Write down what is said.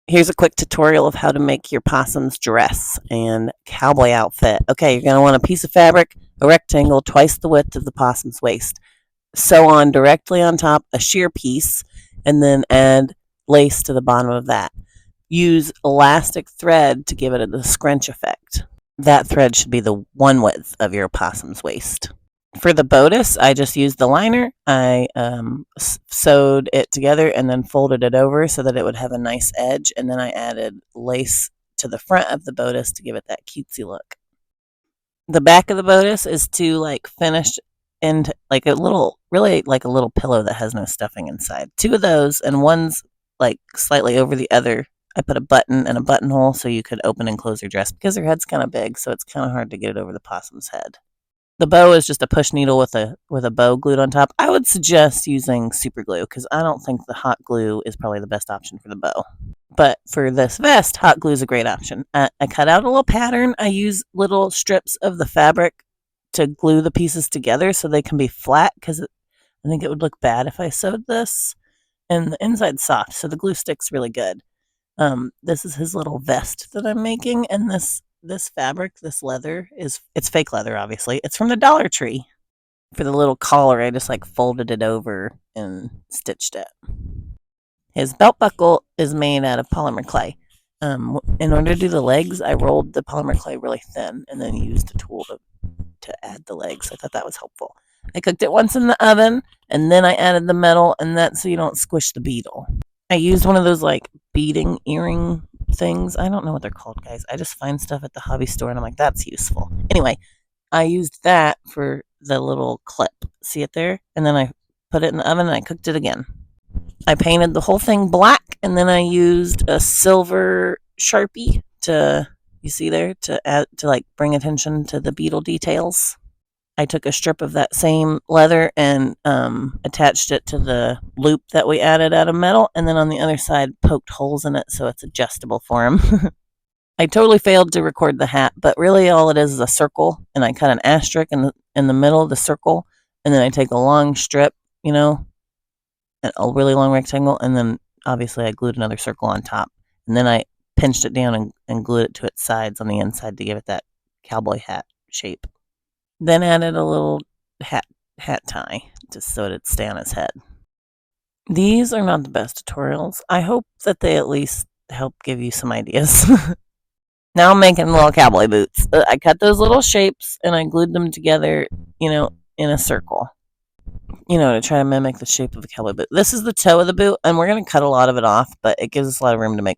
Here's a quick tutorial of how to make your possum's dress and cowboy outfit. Okay, you're going to want a piece of fabric, a rectangle twice the width of the possum's waist. Sew on directly on top a sheer piece and then add lace to the bottom of that. Use elastic thread to give it the scrunch effect. That thread should be the one width of your possum's waist. For the bodice, I just used the liner. I sewed it together and then folded it over so that it would have a nice edge. And then I added lace to the front of the bodice to give it that cutesy look. The back of the bodice is to finished into like a little, really like a little pillow that has no stuffing inside. Two of those, and one's like slightly over the other. I put a button and a buttonhole so you could open and close your dress because her head's kind of big, so it's kind of hard to get it over the possum's head. The bow is just a push needle with a bow glued on top. I would suggest using super glue because I don't think the hot glue is probably the best option for the bow. But for this vest, hot glue is a great option. I cut out a little pattern. I use little strips of the fabric to glue the pieces together so they can be flat because I think it would look bad if I sewed this. And the inside's soft, so the glue sticks really good. This is his little vest that I'm making, and this fabric, this leather, it's fake leather, obviously. It's from the Dollar Tree. For the little collar, I just folded it over and stitched it. His belt buckle is made out of polymer clay. In order to do the legs, I rolled the polymer clay really thin and then used a tool to add the legs. I thought that was helpful. I cooked it once in the oven, and then I added the metal, and that's so you don't squish the beetle. I used one of those beading earring things. I don't know what they're called, guys. I just find stuff at the hobby store and I'm like, that's useful. Anyway, I used that for the little clip. See it there? And then I put it in the oven and I cooked it again. I painted the whole thing black, and then I used a silver Sharpie to, you see there, to add, to bring attention to the beetle details. I took a strip of that same leather and attached it to the loop that we added out of metal, and then on the other side poked holes in it so it's adjustable for him. I totally failed to record the hat, but really all it is a circle, and I cut an asterisk in the middle of the circle, and then I take a long strip, a really long rectangle, and then obviously I glued another circle on top, and then I pinched it down and glued it to its sides on the inside to give it that cowboy hat shape. Then added a little hat tie just so it'd stay on his head. These are not the best tutorials. I hope that they at least help give you some ideas. Now I'm making little cowboy boots. I cut those little shapes and I glued them together, in a circle, to try to mimic the shape of a cowboy boot. This is the toe of the boot, and we're going to cut a lot of it off, but it gives us a lot of room to make